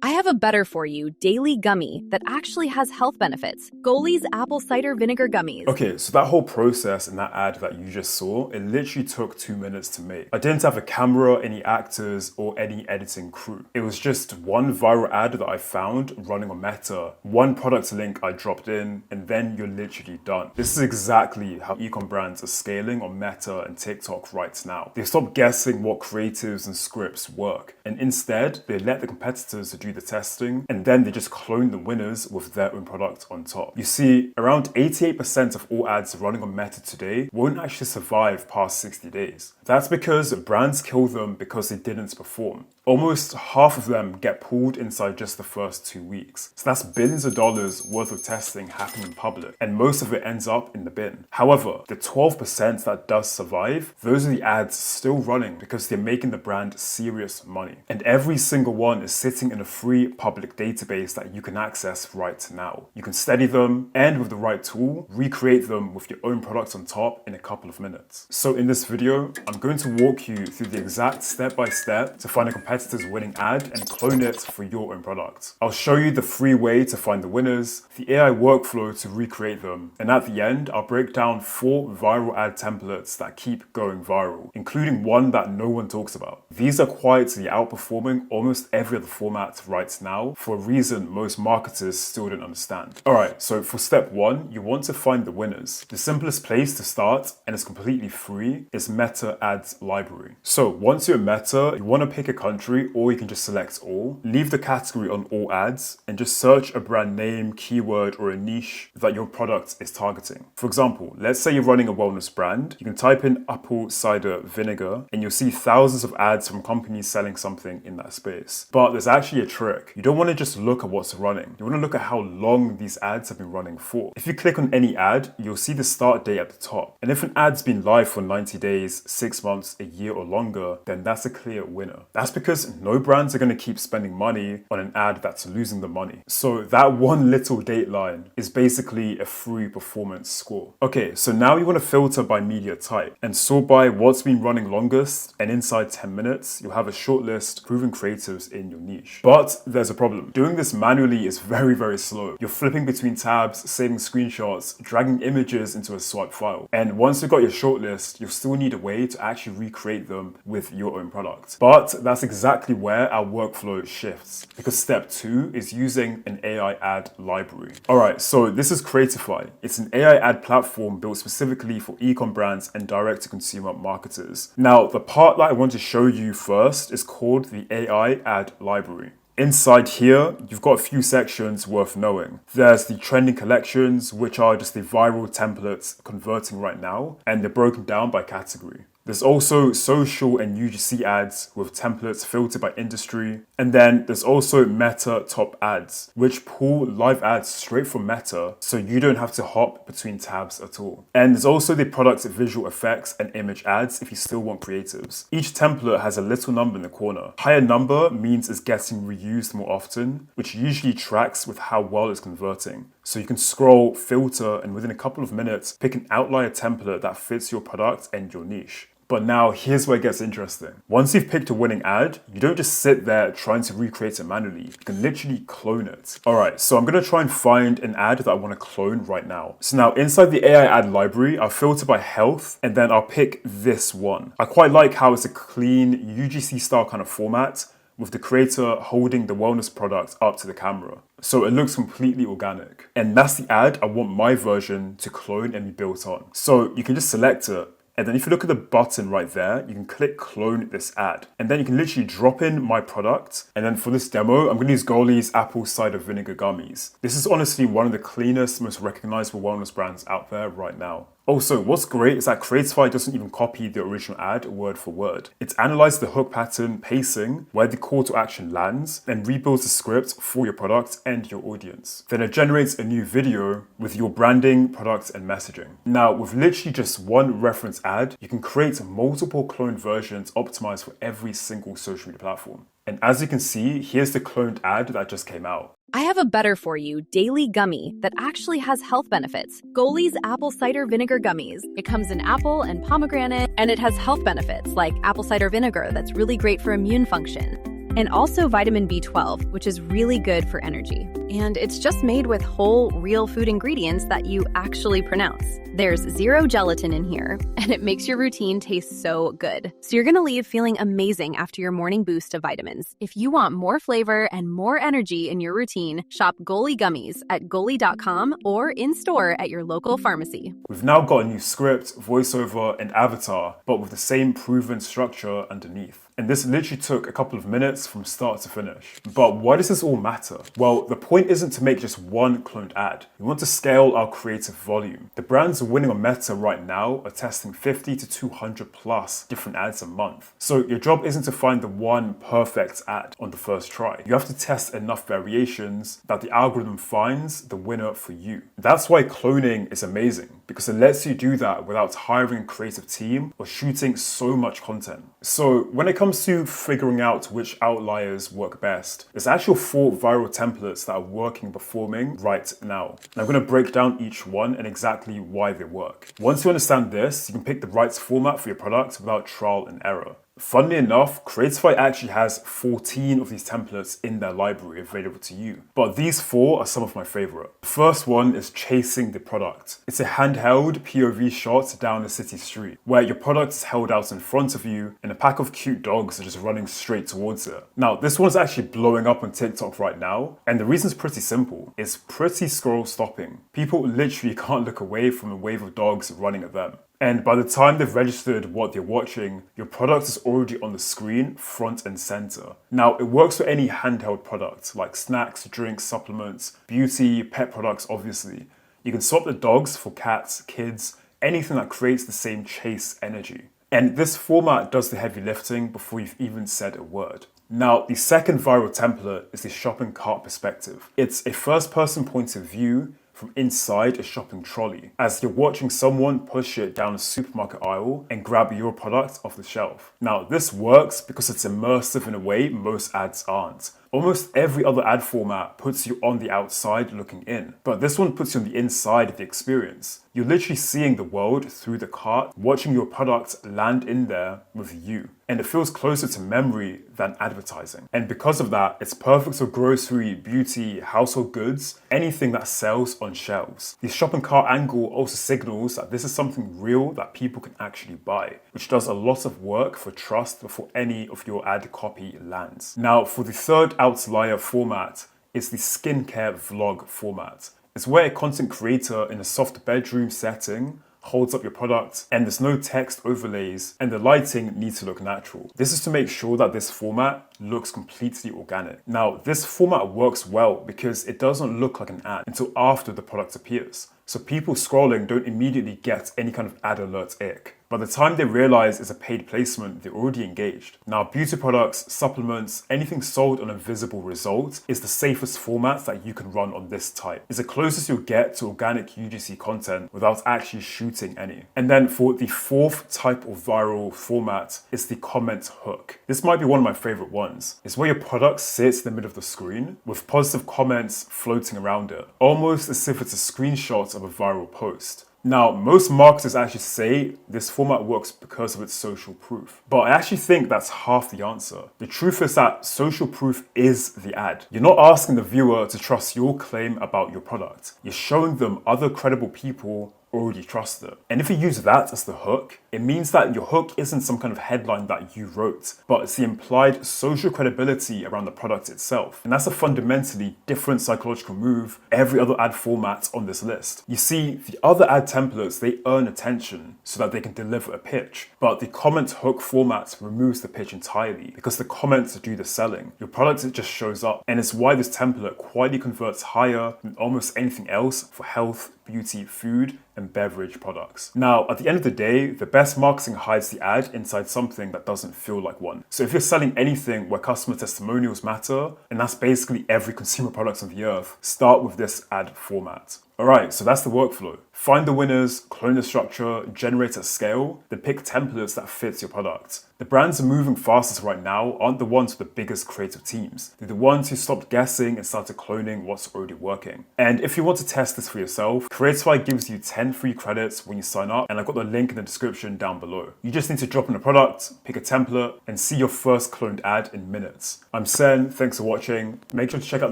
I have a better for you daily gummy that actually has health benefits. Goalie's apple cider vinegar gummies. Okay, so that whole process in that ad that you just saw, it literally took 2 minutes to make. I didn't have a camera, any actors, or any editing crew. It was just one viral ad that I found running on Meta, one product link I dropped in, and then you're literally done. This is exactly how e-com brands are scaling on Meta and TikTok right now. They stop guessing what creatives and scripts work, and instead, they let the competitors do the testing, and then they just clone the winners with their own product on top. You see, around 88% of all ads running on Meta today won't actually survive past 60 days. That's because brands kill them because they didn't perform. Almost half of them get pulled inside just the first 2 weeks. So that's billions of dollars worth of testing happening in public, and most of it ends up in the bin. However, the 12% that does survive, those are the ads still running because they're making the brand serious money. And every single one is sitting in a free public database that you can access right now. You can study them, and with the right tool, recreate them with your own products on top in a couple of minutes. So in this video, I'm going to walk you through the exact step-by-step to find a competitor's winning ad and clone it for your own product. I'll show you the free way to find the winners, the AI workflow to recreate them, and at the end, I'll break down 4 viral ad templates that keep going viral, including one that no one talks about. These are quietly outperforming almost every other format right now for a reason most marketers still don't understand. Alright, so for step 1, you want to find the winners. The simplest place to start, and it's completely free, is Meta Ads Library. So once you're in Meta, you want to pick a country, or you can just select all. Leave the category on all ads, and just search a brand name, keyword, or a niche that your product is targeting. For example, let's say you're running a wellness brand. You can type in apple cider vinegar, and you'll see thousands of ads from companies selling something in that space. But there's actually a trick. You don't want to just look at what's running. You want to look at how long these ads have been running for. If you click on any ad, you'll see the start date at the top. And if an ad's been live for 90 days, 6 months, a year or longer, then that's a clear winner. That's because no brands are going to keep spending money on an ad that's losing the money. So that one little date line is basically a free performance score. Okay, so now you want to filter by media type and sort by what's been running longest, and inside 10 minutes, you'll have a short list of proven creatives in your niche. But there's a problem. Doing this manually is very, very slow. You're flipping between tabs, saving screenshots, dragging images into a swipe file. And once you've got your shortlist, you'll still need a way to actually recreate them with your own product. But that's exactly where our workflow shifts, because step 2 is using an AI ad library. Alright, so this is Creatify. It's an AI ad platform built specifically for e-com brands and direct-to-consumer marketers. Now, the part that I want to show you first is called the AI ad library. Inside here, you've got a few sections worth knowing. There's the trending collections, which are just the viral templates converting right now, and they're broken down by category. There's also social and UGC ads with templates filtered by industry. And then there's also Meta top ads, which pull live ads straight from Meta, so you don't have to hop between tabs at all. And there's also the product visual effects and image ads if you still want creatives. Each template has a little number in the corner. Higher number means it's getting reused more often, which usually tracks with how well it's converting. So you can scroll, filter, and within a couple of minutes, pick an outlier template that fits your product and your niche. But now here's where it gets interesting. Once you've picked a winning ad, you don't just sit there trying to recreate it manually. You can literally clone it. Alright, so I'm going to try and find an ad that I want to clone right now. So now inside the AI ad library, I'll filter by health, and then I'll pick this one. I quite like how it's a clean UGC style kind of format, with the creator holding the wellness product up to the camera. So it looks completely organic. And that's the ad I want my version to clone and be built on. So you can just select it. And then if you look at the button right there, you can click clone this ad. And then you can literally drop in my product. And then for this demo, I'm going to use Goalie's apple cider vinegar gummies. This is honestly one of the cleanest, most recognizable wellness brands out there right now. Also, what's great is that Creatify doesn't even copy the original ad word for word. It's analyzed the hook pattern, pacing, where the call to action lands, and rebuilds the script for your product and your audience. Then it generates a new video with your branding, product, and messaging. Now, with literally just one reference ad, you can create multiple cloned versions optimized for every single social media platform. And as you can see, here's the cloned ad that just came out. I have a better for you daily gummy that actually has health benefits. Goalie's apple cider vinegar gummies. It comes in apple and pomegranate, and it has health benefits like apple cider vinegar that's really great for immune function. and also vitamin B12, which is really good for energy. And it's just made with whole, real food ingredients that you actually pronounce. There's zero gelatin in here, and it makes your routine taste so good. So you're gonna leave feeling amazing after your morning boost of vitamins. If you want more flavor and more energy in your routine, shop Goli Gummies at goli.com or in-store at your local pharmacy. We've now got a new script, voiceover, and avatar, but with the same proven structure underneath. And this literally took a couple of minutes from start to finish. But why does this all matter? Well, the point isn't to make just one cloned ad. We want to scale our creative volume. The brands winning on Meta right now are testing 50 to 200 plus different ads a month. So your job isn't to find the one perfect ad on the first try. You have to test enough variations that the algorithm finds the winner for you. That's why cloning is amazing, because it lets you do that without hiring a creative team or shooting so much content. So when it comes to figuring out which outliers work best, there's actually 4 viral templates that are working and performing right now. And I'm going to break down each one and exactly why they work. Once you understand this, you can pick the right format for your product without trial and error. Funnily enough, Creatify actually has 14 of these templates in their library available to you. But these 4 are some of my favorite. The first one is chasing the product. It's a handheld POV shot down a city street, where your product is held out in front of you and a pack of cute dogs are just running straight towards it. Now, this one's actually blowing up on TikTok right now, and the reason's pretty simple. It's pretty scroll stopping. People literally can't look away from a wave of dogs running at them. And by the time they've registered what they're watching, your product is already on the screen, front and center. Now, it works for any handheld product, like snacks, drinks, supplements, beauty, pet products, obviously. You can swap the dogs for cats, kids, anything that creates the same chase energy. And this format does the heavy lifting before you've even said a word. Now, the second viral template is the shopping cart perspective. It's a first-person point of view from inside a shopping trolley, as you're watching someone push it down a supermarket aisle and grab your product off the shelf. Now, this works because it's immersive in a way most ads aren't. Almost every other ad format puts you on the outside looking in, but this one puts you on the inside of the experience. You're literally seeing the world through the cart, watching your product land in there with you. And it feels closer to memory than advertising. And because of that, it's perfect for grocery, beauty, household goods, anything that sells on shelves. The shopping cart angle also signals that this is something real that people can actually buy, which does a lot of work for trust before any of your ad copy lands. Now, for the third outlier format, it's the skincare vlog format. It's where a content creator in a soft bedroom setting holds up your product and there's no text overlays and the lighting needs to look natural. This is to make sure that this format looks completely organic. Now, this format works well because it doesn't look like an ad until after the product appears. So people scrolling don't immediately get any kind of ad alert ick. By the time they realize it's a paid placement, they're already engaged. Now, beauty products, supplements, anything sold on a visible result is the safest format that you can run on this type. It's the closest you'll get to organic UGC content without actually shooting any. And then for the fourth type of viral format, it's the comment hook. This might be one of my favorite ones. It's where your product sits in the middle of the screen with positive comments floating around it, almost as if it's a screenshot of a viral post. Now, most marketers actually say this format works because of its social proof. But I actually think that's half the answer. The truth is that social proof is the ad. You're not asking the viewer to trust your claim about your product. You're showing them other credible people already trust it. And if you use that as the hook, it means that your hook isn't some kind of headline that you wrote, but it's the implied social credibility around the product itself. And that's a fundamentally different psychological move every other ad format on this list. You see, the other ad templates, they earn attention so that they can deliver a pitch, but the comment hook format removes the pitch entirely because the comments do the selling. Your product, it just shows up, and it's why this template quietly converts higher than almost anything else for health, beauty, food, and beverage products. Now, at the end of the day, the best marketing hides the ad inside something that doesn't feel like one. So if you're selling anything where customer testimonials matter, and that's basically every consumer product on the earth, start with this ad format. Alright, so that's the workflow. Find the winners, clone the structure, generate at scale, then pick templates that fits your product. The brands are moving fastest right now aren't the ones with the biggest creative teams. They're the ones who stopped guessing and started cloning what's already working. And if you want to test this for yourself, Creatify gives you 10 free credits when you sign up, and I've got the link in the description down below. You just need to drop in a product, pick a template, and see your first cloned ad in minutes. I'm Sen, thanks for watching. Make sure to check out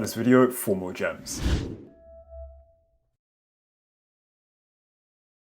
this video for more gems.